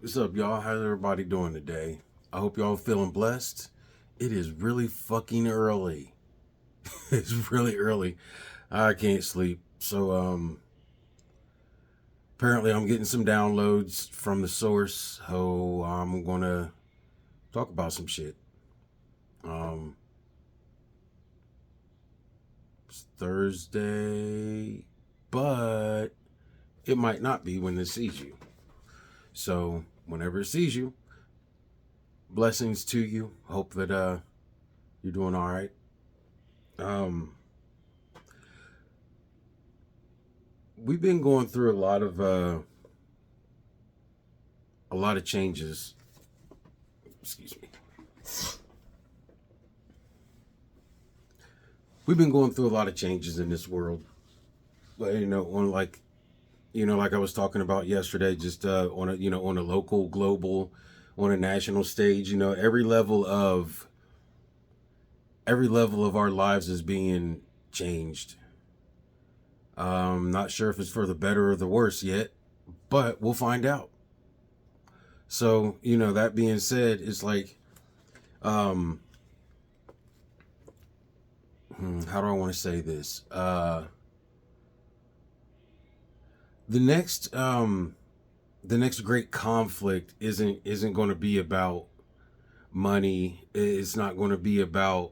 What's up, y'all? How's everybody doing today? I hope y'all feeling blessed. It is really fucking early. It's really early. I can't sleep. So apparently I'm getting some downloads from the source. So I'm gonna talk about some shit. Um it's Thursday, but it might not be when it sees you. So whenever it sees you, blessings to you. Hope that you're doing all right. Um we've been going through a lot of changes. Excuse me. We've been going through a lot of changes in this world. But, like I was talking about yesterday, just on a local, global, on a national stage. Every level of our lives is being changed. Not sure if it's for the better or the worse yet, but we'll find out. So, that being said, it's like, how do I want to say this? The next, the next great conflict isn't going to be about money. It's not going to be about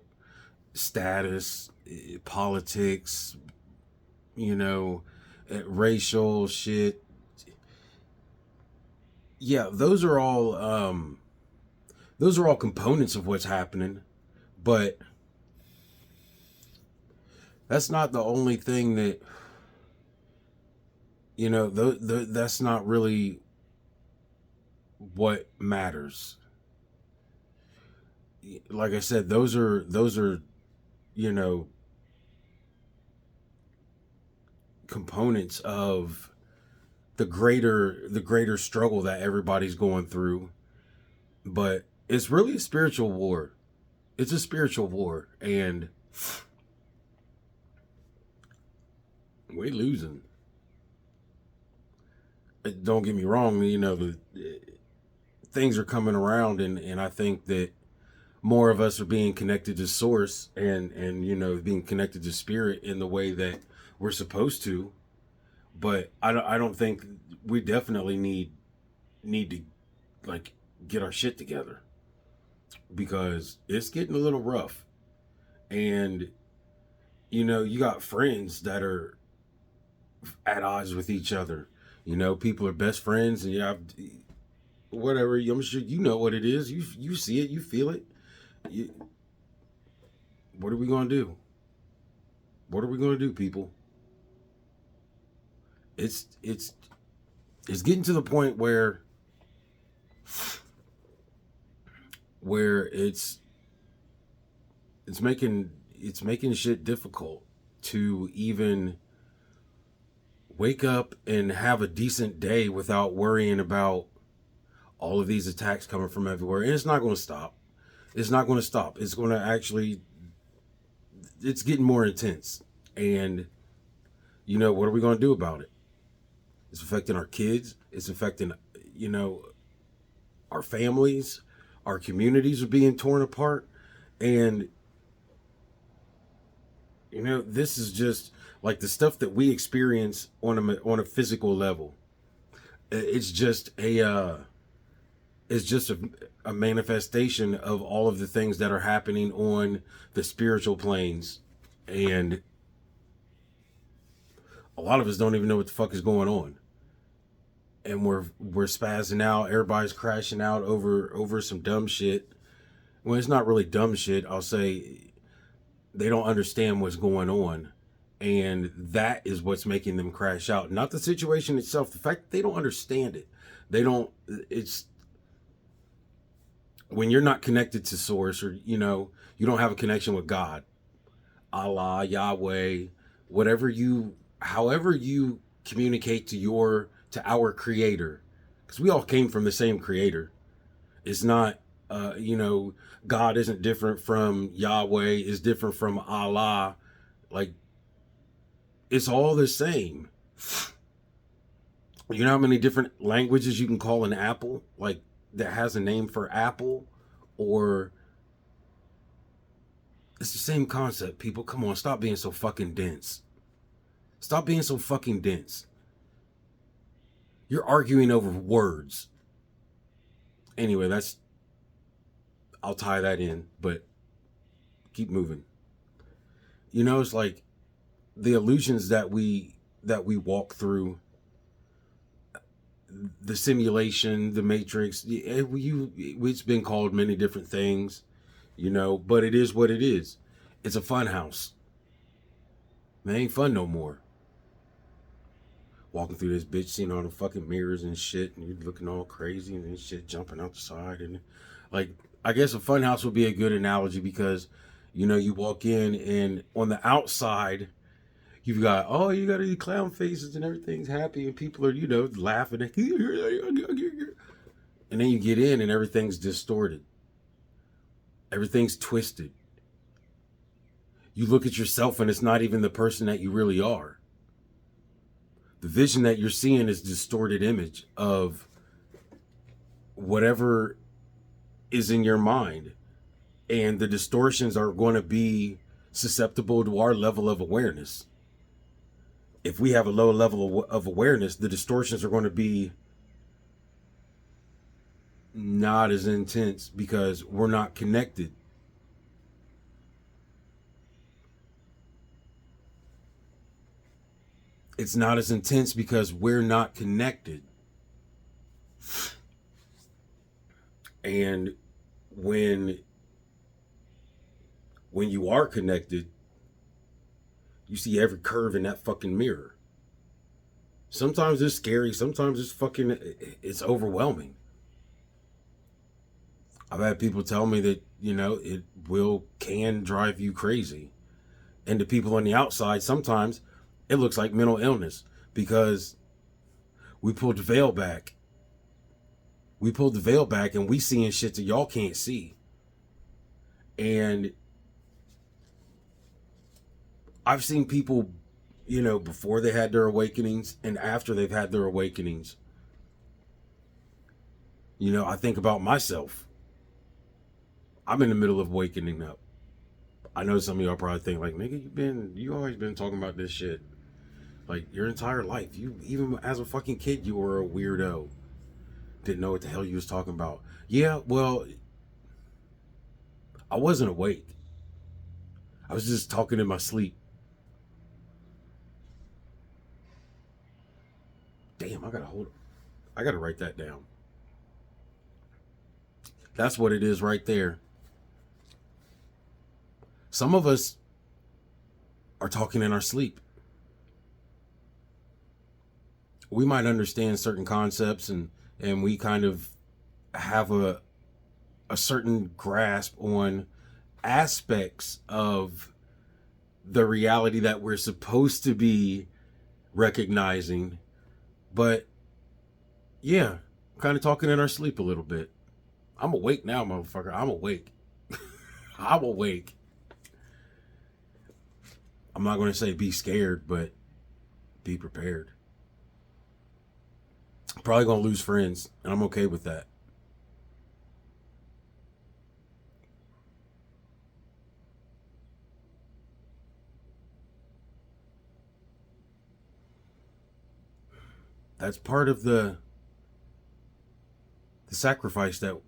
status, politics, racial shit. Yeah, those are all components of what's happening, but that's not the only thing that that's not really what matters. Like I said, those are you know components of the greater struggle that everybody's going through, but it's really a spiritual war. It's a spiritual war, and we're losing. Don't get me wrong, the things are coming around, and I think that more of us are being connected to source and being connected to spirit in the way that we're supposed to. But I don't think we definitely need to like get our shit together, because it's getting a little rough. And you got friends that are at odds with each other. People are best friends, and whatever. I'm sure you know what it is. You see it, you feel it. You, what are we gonna do? What are we gonna do, people? It's getting to the point where it's making shit difficult to even wake up and have a decent day without worrying about all of these attacks coming from everywhere. And it's not going to stop. It's not going to stop. It's going to actually, it's getting more intense. And, what are we going to do about it? It's affecting our kids. It's affecting, our families. Our communities are being torn apart. And, this is just like the stuff that we experience on a physical level. It's just a manifestation of all of the things that are happening on the spiritual planes. And a lot of us don't even know what the fuck is going on, and we're spazzing out. Everybody's crashing out over some dumb shit. Well, it's not really dumb shit. I'll say they don't understand what's going on, and that is what's making them crash out, not the situation itself. The fact that they don't understand it. They don't It's when you're not connected to source, or you don't have a connection with God, Allah, Yahweh, whatever however you communicate to our creator, because we all came from the same creator. It's not God isn't different from Yahweh, is different from Allah. Like, it's all the same. You know how many different languages you can call an apple, like that has a name for apple? Or it's the same concept, people. Come on, stop being so fucking dense. Stop being so fucking dense. You're arguing over words. Anyway, I'll tie that in, but keep moving. You know, it's like the illusions that we walk through, the simulation, the matrix. It's been called many different things, you know, but it is what it is. It's a fun house. Man, it ain't fun no more. Walking through this bitch, seeing all the fucking mirrors and shit, and you're looking all crazy and then shit jumping out the side. And like, I guess a fun house would be a good analogy because, you know, you walk in and on the outside, you've got, oh, you got these clown faces and everything's happy and people are, you know, laughing. And then you get in and everything's distorted. Everything's twisted. You look at yourself and it's not even the person that you really are. The vision that you're seeing is a distorted image of whatever is in your mind. And the distortions are going to be susceptible to our level of awareness. If we have a low level of awareness, the distortions are going to be not as intense because we're not connected. It's not as intense because we're not connected. And when you are connected, you see every curve in that fucking mirror. Sometimes it's scary, sometimes it's overwhelming. I've had people tell me that, you know, it can drive you crazy. And to people on the outside, sometimes it looks like mental illness because we pulled the veil back. We pulled the veil back and we seeing shit that y'all can't see. And I've seen people, you know, before they had their awakenings and after they've had their awakenings. You know, I think about myself. I'm in the middle of wakening up. I know some of y'all probably think like, nigga, you always been talking about this shit. Like your entire life. You, even as a fucking kid, you were a weirdo. Didn't know what the hell you was talking about. Yeah, well, I wasn't awake. I was just talking in my sleep. Damn, I gotta write that down. That's what it is right there. Some of us are talking in our sleep. We might understand certain concepts and we kind of have a certain grasp on aspects of the reality that we're supposed to be recognizing. But yeah, kind of talking in our sleep a little bit. I'm awake now, motherfucker. I'm awake. I'm awake. I'm not going to say be scared, but be prepared. I'm probably going to lose friends, and I'm okay with that. That's part of the sacrifice that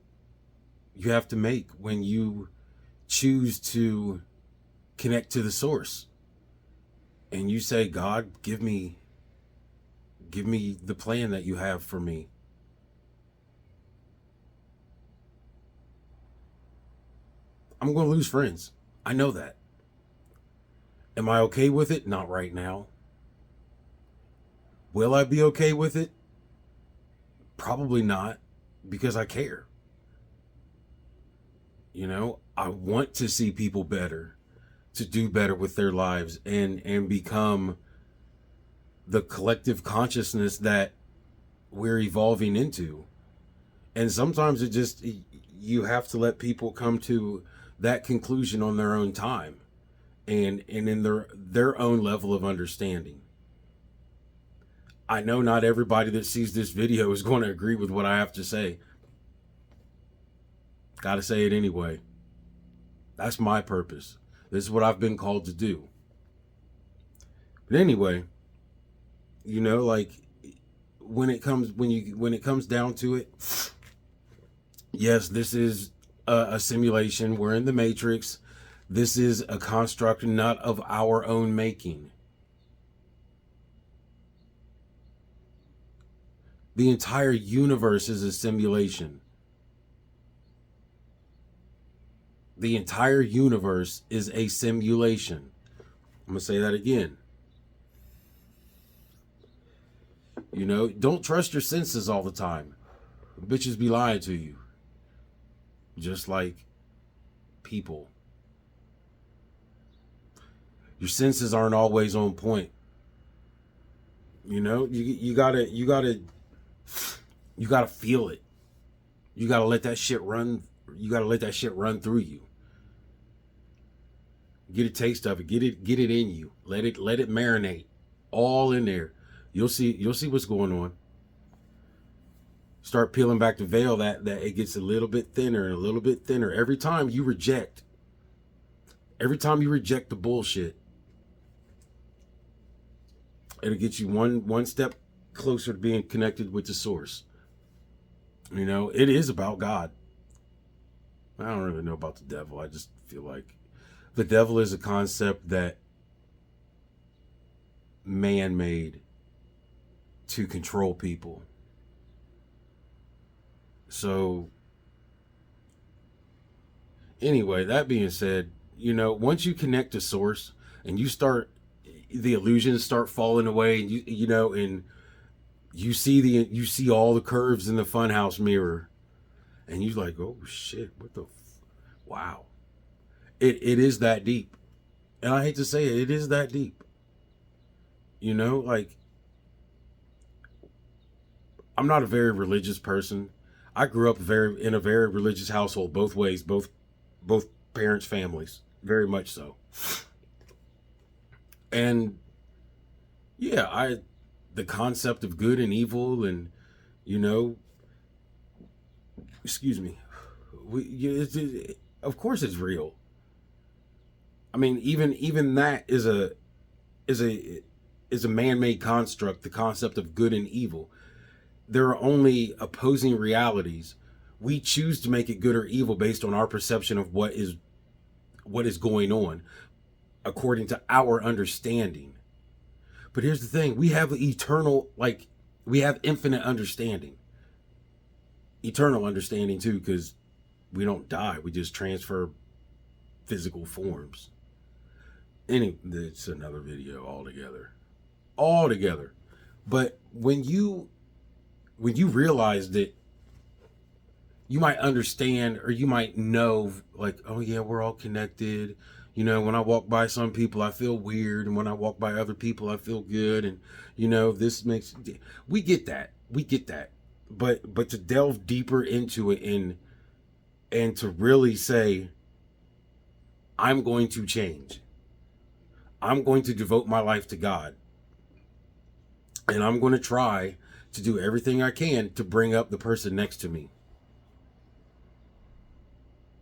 you have to make when you choose to connect to the source. And you say, God, give me the plan that you have for me. I'm going to lose friends. I know that. Am I okay with it? Not right now. Will I be okay with it? Probably not, because I care. You know, I want to see people better, to do better with their lives and become the collective consciousness that we're evolving into. And sometimes you have to let people come to that conclusion on their own time and in their own level of understanding. I know not everybody that sees this video is going to agree with what I have to say. Gotta say it anyway. That's my purpose. This is what I've been called to do. But anyway, you know, like when it comes down to it, yes, this is a simulation. We're in the Matrix. This is a construct not of our own making. The entire universe is a simulation. The entire universe is a simulation. I'm going to say that again. You know, don't trust your senses all the time. Bitches be lying to you. Just like people. Your senses aren't always on point. You know, you gotta feel it. You gotta let that shit run. You gotta let that shit run through you. Get a taste of it. Get it in you. Let it marinate. All in there. You'll see what's going on. Start peeling back the veil that it gets a little bit thinner and a little bit thinner. Every time you reject the bullshit, it'll get you one step closer to being connected with the source. You know, it is about God. I don't really know about the devil. I just feel like the devil is a concept that man made to control people. So anyway, that being said, you know, once you connect to source and you start, the illusions start falling away, and you know, and you see all the curves in the funhouse mirror, and you're like, oh shit, what the wow. It is that deep. And I hate to say it is that deep. You know, like, I'm not a very religious person. I grew up in a very religious household, both ways, both parents' families, very much so. And yeah, the concept of good and evil, and you know, excuse me, of course it's real. I mean, even that is a man-made construct. The concept of good and evil. There are only opposing realities. We choose to make it good or evil based on our perception of what is going on, according to our understanding. But here's the thing: we have we have infinite understanding, eternal understanding too, because we don't die. We just transfer physical forms. It's another video altogether. But when you realize that, you might understand, or you might know, like, oh yeah, we're all connected. You know, when I walk by some people, I feel weird, and when I walk by other people, I feel good. And you know, we get that. But to delve deeper into it, and to really say, I'm going to change. I'm going to devote my life to God. And I'm going to try to do everything I can to bring up the person next to me,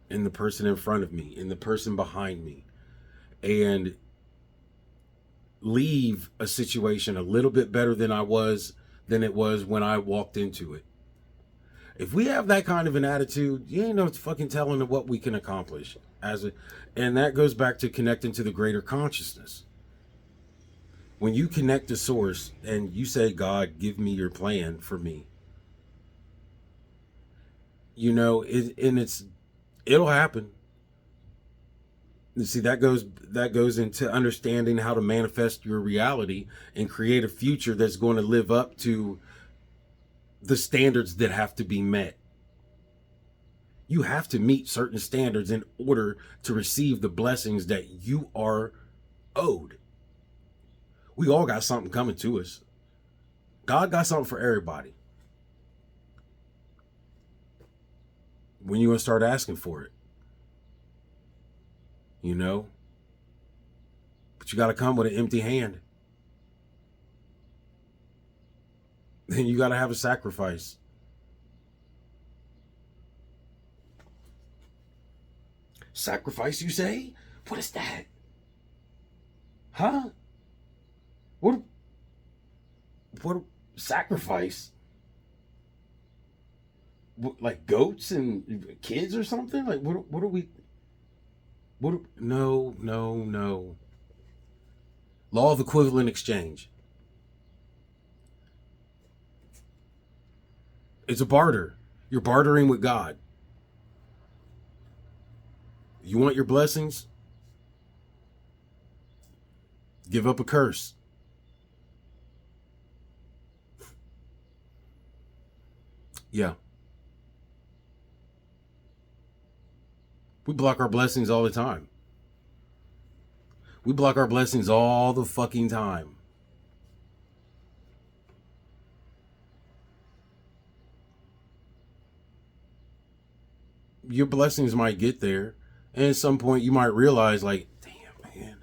and the person in front of me, and the person behind me, and leave a situation a little bit better than it was when I walked into it. If we have that kind of an attitude, you ain't no fucking telling what we can accomplish and that goes back to connecting to the greater consciousness. When you connect to source and you say, God, give me your plan for me, you know, it'll happen. You see, that goes into understanding how to manifest your reality and create a future that's going to live up to the standards that have to be met. You have to meet certain standards in order to receive the blessings that you are owed. We all got something coming to us. God got something for everybody. When you gonna start asking for it? You know? But you gotta come with an empty hand. then you got to have a sacrifice. Sacrifice, you say? What is that? Huh? What sacrifice? What, like goats and kids or something? Like what are we no, no, no. Law of equivalent exchange. It's a barter. You're bartering with God. You want your blessings? Give up a curse. Yeah. We block our blessings all the time. We block our blessings all the fucking time. Your blessings might get there, and at some point you might realize, like, damn, man.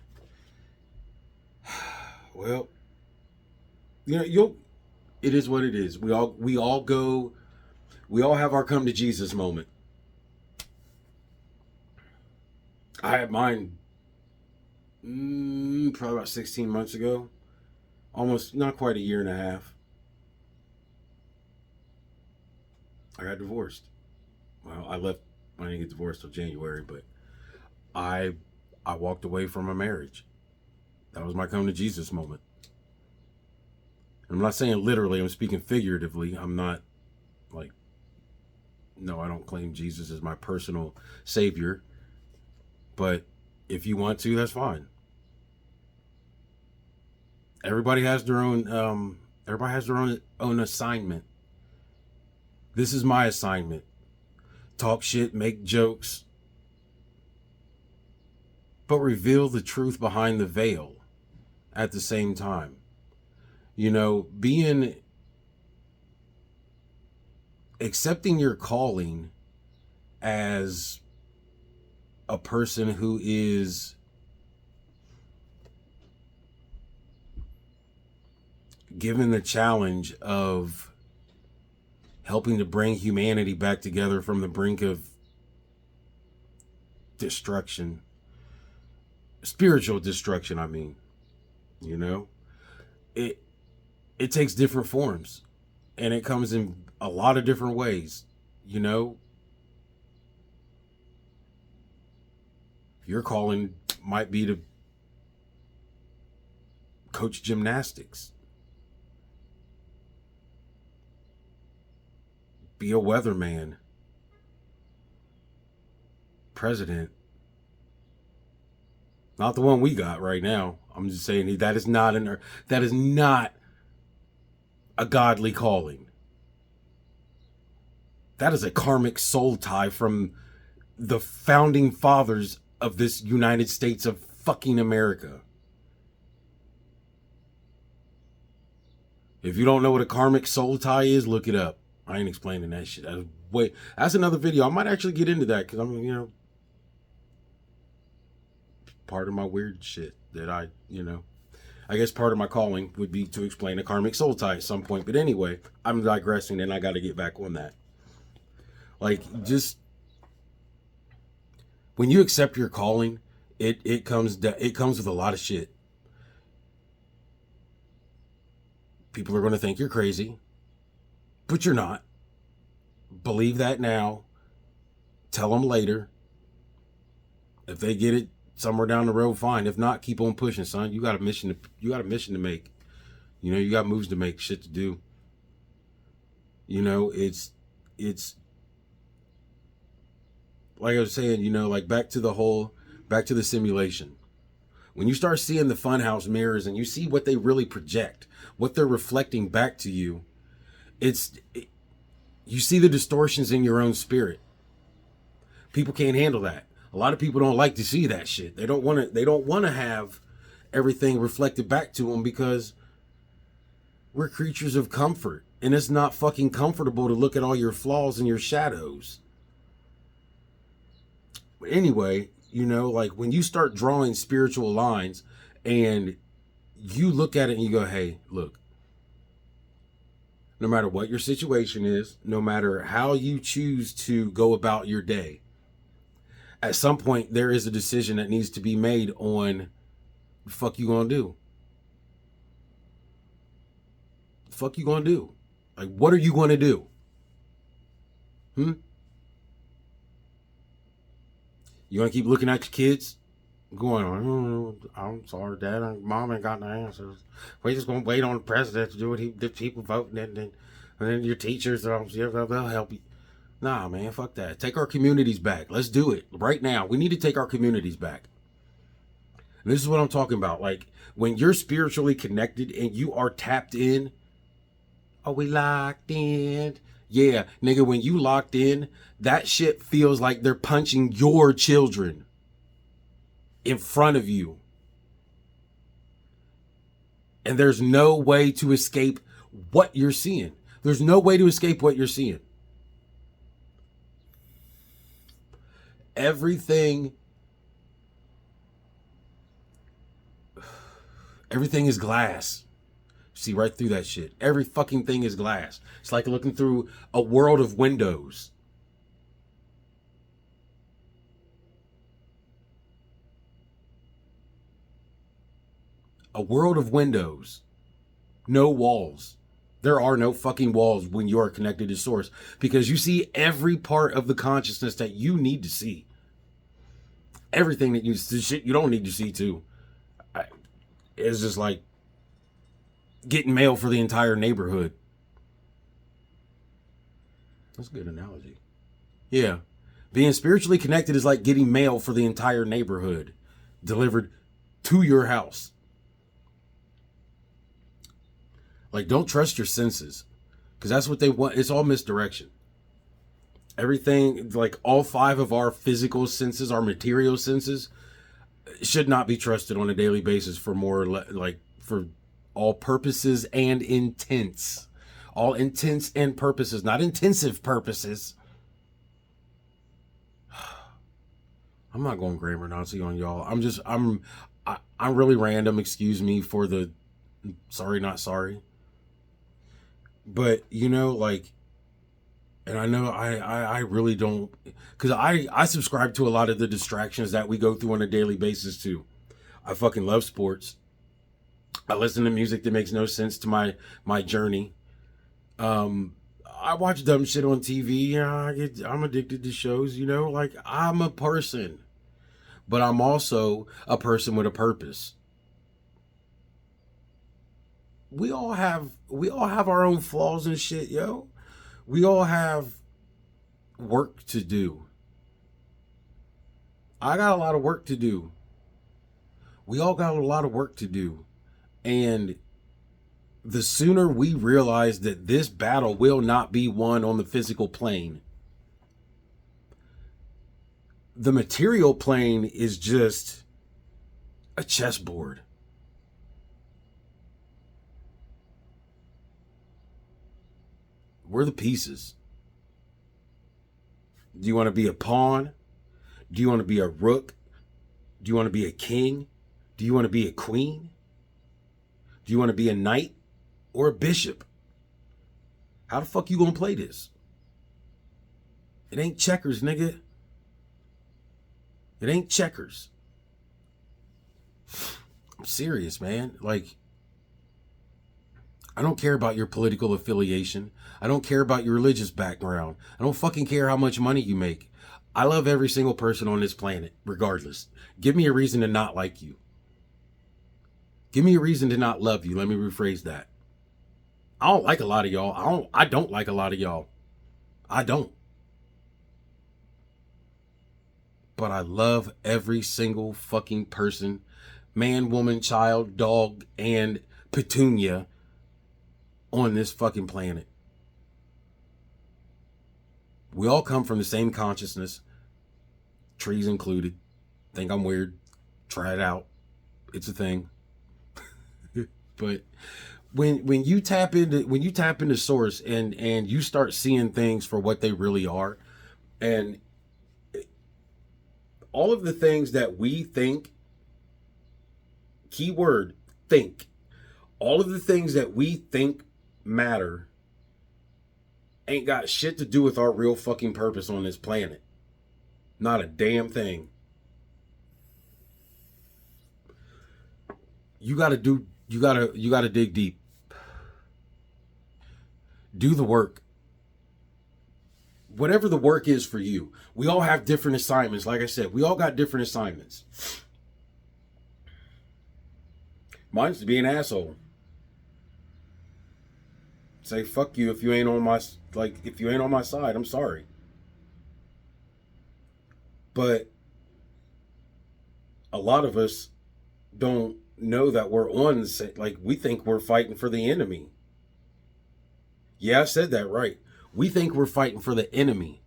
Well, it is what it is. We all have our come to Jesus moment. I had mine probably about 16 months ago. Almost, not quite a year and a half. I got divorced. Well, I didn't get divorced till January, but I walked away from a marriage. That was my come to Jesus moment. I'm not saying literally, I'm speaking figuratively. I'm not like, no, I don't claim Jesus as my personal savior. But if you want to, that's fine. Everybody has their own own assignment. This is my assignment. Talk shit, make jokes, but reveal the truth behind the veil at the same time. Accepting your calling as a person who is given the challenge of helping to bring humanity back together from the brink of destruction, spiritual destruction. I mean, it takes different forms, and it comes in a lot of different ways. Your calling might be to coach gymnastics, be a weatherman, president. Not the one we got right now. I'm just saying that is not a godly calling. That is a karmic soul tie from the founding fathers of this United States of fucking America. If you don't know what a karmic soul tie is, look it up. I ain't explaining that shit. That's another video. I might actually get into that because I'm, part of my weird shit that I guess part of my calling would be to explain a karmic soul tie at some point. But anyway, I'm digressing and I got to get back on that. Like, just when you accept your calling, it comes with a lot of shit. People are going to think you're crazy, but you're not. Believe that now. Tell them later. If they get it somewhere down the road, fine. If not, keep on pushing, son. You got a mission to make. You got moves to make, shit to do. It's like I was saying, like back to the simulation. When you start seeing the funhouse mirrors and you see what they really project, what they're reflecting back to you, you see the distortions in your own spirit. People can't handle that. A lot of people don't like to see that shit. They don't want to have everything reflected back to them because we're creatures of comfort, and it's not fucking comfortable to look at all your flaws and your shadows. But anyway, like when you start drawing spiritual lines and you look at it and you go, hey, look, No matter what your situation is, no matter how you choose to go about your day, at some point there is a decision that needs to be made on the fuck you gonna do. The fuck you gonna do? Like, what are you gonna do? You gonna keep looking at your kids? Going on, I'm sorry, Dad. Mom ain't got no answers. We just gonna wait on the president to do what the people voting, and then your teachers, they'll help you. Nah, man, fuck that. Take our communities back. Let's do it right now. We need to take our communities back. And this is what I'm talking about. Like, when you're spiritually connected and you are tapped in, are we locked in? Yeah, nigga, when you locked in, that shit feels like they're punching your children in front of you. And there's no way to escape what you're seeing. There's no way to escape what you're seeing. Everything is glass. See right through that shit. Every fucking thing is glass. It's like looking through a world of windows. A world of windows. No walls. There are no fucking walls when you are connected to source, because you see every part of the consciousness that you need to see. Everything that the shit you don't need to see too. It's just like getting mail for the entire neighborhood. That's a good analogy. Yeah. Being spiritually connected is like getting mail for the entire neighborhood delivered to your house. Like, don't trust your senses, because that's what they want. It's all misdirection. Everything, like all 5 of our physical senses, our material senses, should not be trusted on a daily basis for for all purposes and intents. All intents and purposes, not intensive purposes. I'm not going grammar Nazi on y'all. I'm really random. Excuse me for the sorry, not sorry. But, like, and I know I really don't, because I subscribe to a lot of the distractions that we go through on a daily basis too. I fucking love sports. I listen to music that makes no sense to my journey. I watch dumb shit on TV. I'm addicted to shows, like, I'm a person, but I'm also a person with a purpose. We all have our own flaws and shit, yo. We all have work to do. I got a lot of work to do. We all got a lot of work to do. And the sooner we realize that this battle will not be won on the physical plane, the material plane is just a chessboard. We're the pieces. Do you want to be a pawn? Do you want to be a rook? Do you want to be a king? Do you want to be a queen? Do you want to be a knight or a bishop? How the fuck you gonna play this? It ain't checkers, nigga. It ain't checkers. I'm serious, man. Like, I don't care about your political affiliation. I don't care about your religious background. I don't fucking care how much money you make. I love every single person on this planet, regardless. Give me a reason to not like you. Give me a reason to not love you. Let me rephrase that. I don't like a lot of y'all. I don't like a lot of y'all. I don't. But I love every single fucking person, man, woman, child, dog, and petunia on this fucking planet. We all come from the same consciousness, trees included. Think I'm weird? Try it out. It's a thing. But when you tap into source and you start seeing things for what they really are, and all of the things that we think, keyword think, all of the things that we think matter ain't got shit to do with our real fucking purpose on this planet. Not a damn thing. You gotta dig deep. Do the work. Whatever the work is for you. We all have different assignments. Like I said, we all got different assignments. Mine's to be an asshole. Say fuck you if you ain't on my side. I'm sorry. But a lot of us don't know that we're on the same, like we think we're fighting for the enemy. Yeah, I said that right. We think we're fighting for the enemy.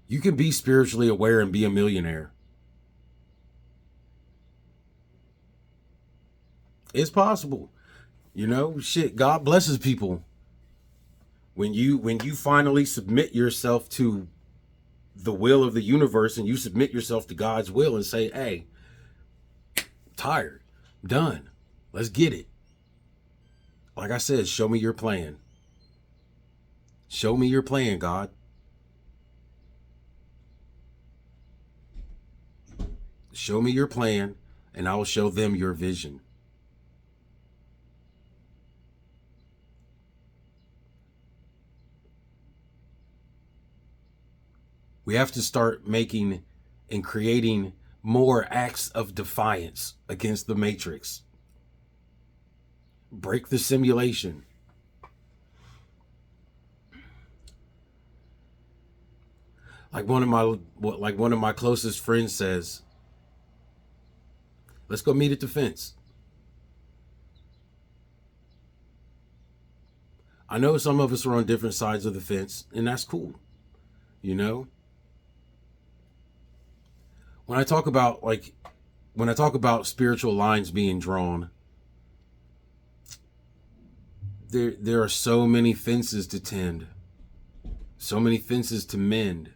You can be spiritually aware and be a millionaire. It's possible. You know, shit, God blesses people. When you finally submit yourself to the will of the universe and you submit yourself to God's will and say, hey, tired, done, let's get it. Like I said, show me your plan. Show me your plan, God. Show me your plan, and I will show them your vision. We have to start making and creating more acts of defiance against the Matrix. Break the simulation. Like one of my closest friends says, let's go meet at the fence. I know some of us are on different sides of the fence, and that's cool. You know? When I talk about spiritual lines being drawn, there are so many fences to tend, so many fences to mend.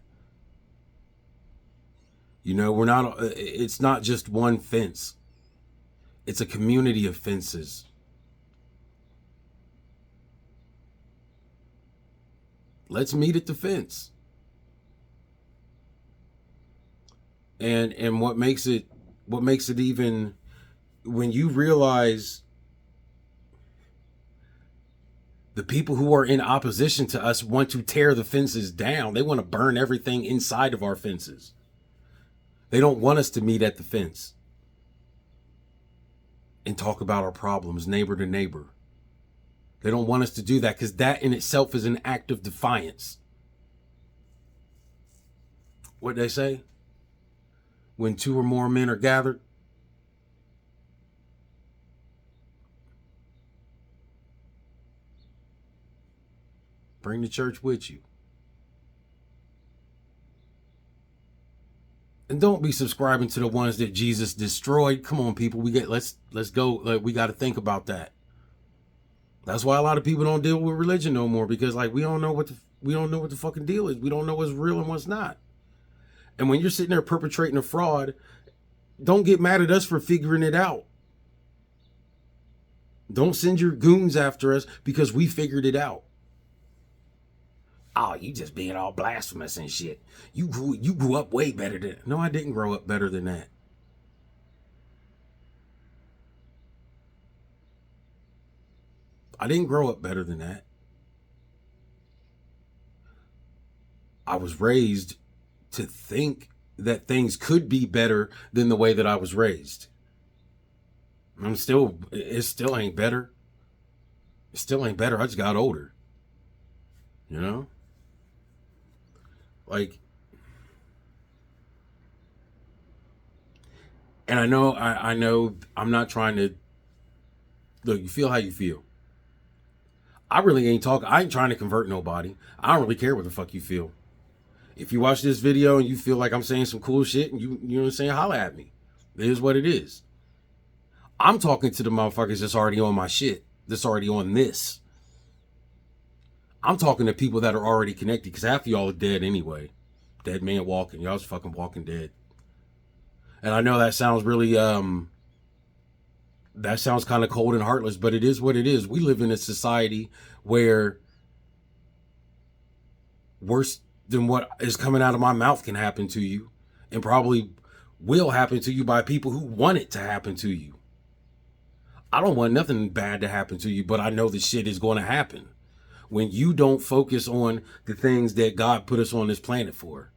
You know, it's not just one fence. It's a community of fences. Let's meet at the fence. And what makes it even, when you realize the people who are in opposition to us want to tear the fences down. They want to burn everything inside of our fences. They don't want us to meet at the fence and talk about our problems neighbor to neighbor. They don't want us to do that because that in itself is an act of defiance. What they say? When two or more men are gathered, bring the church with you. And don't be subscribing to the ones that Jesus destroyed. Come on, people. Let's go. We got to think about that. That's why a lot of people don't deal with religion no more, because we don't know what the fucking deal is. We don't know what's real and what's not. And when you're sitting there perpetrating a fraud, don't get mad at us for figuring it out. Don't send your goons after us because we figured it out. Oh, you just being all blasphemous and shit. You grew up way better than... No, I didn't grow up better than that. I didn't grow up better than that. I was raised to think that things could be better than the way that I was raised. It still ain't better. It still ain't better. I just got older. You know? And I know I'm not trying to... Look, you feel how you feel. I really ain't talking. I ain't trying to convert nobody. I don't really care what the fuck you feel. If you watch this video and you feel like I'm saying some cool shit and you know what I'm saying, holla at me. It is what it is. I'm talking to the motherfuckers that's already on my shit. That's already on this. I'm talking to people that are already connected, because half of y'all are dead anyway. Dead man walking. Y'all's fucking walking dead. And I know that sounds really That sounds kind of cold and heartless, but it is what it is. We live in a society where worse than what is coming out of my mouth can happen to you, and probably will happen to you by people who want it to happen to you. I don't want nothing bad to happen to you, but I know the shit is going to happen when you don't focus on the things that God put us on this planet for.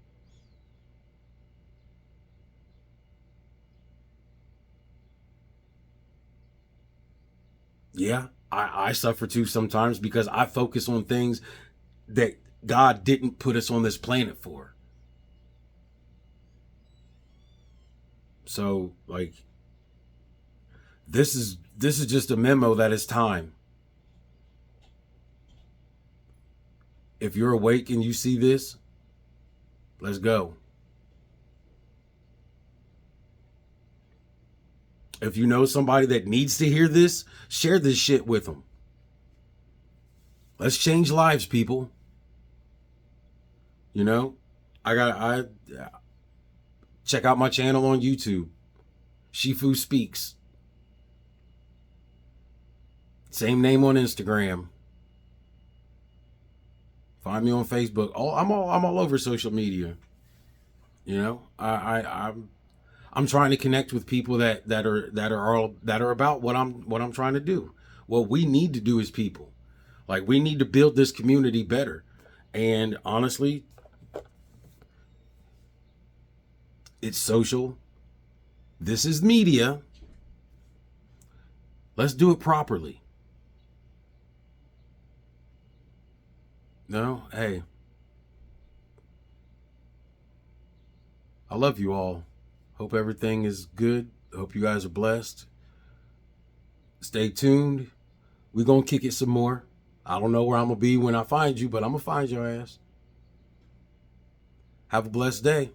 Yeah, I suffer too sometimes because I focus on things that God didn't put us on this planet for. So, like, this is just a memo that it's time. If you're awake and you see this, let's go. If you know somebody that needs to hear this, share this shit with them. Let's change lives, people. You know, I check out my channel on YouTube, Shifu Speaks. Same name on Instagram. Find me on Facebook. I'm all over social media. You know, I'm trying to connect with people that are about what I'm trying to do. What we need to do as people, like, we need to build this community better. And honestly, it's social. This is media. Let's do it properly. No, hey, I love you all. Hope everything is good. Hope you guys are blessed. Stay tuned. We're going to kick it some more. I don't know where I'm going to be when I find you, but I'm going to find your ass. Have a blessed day.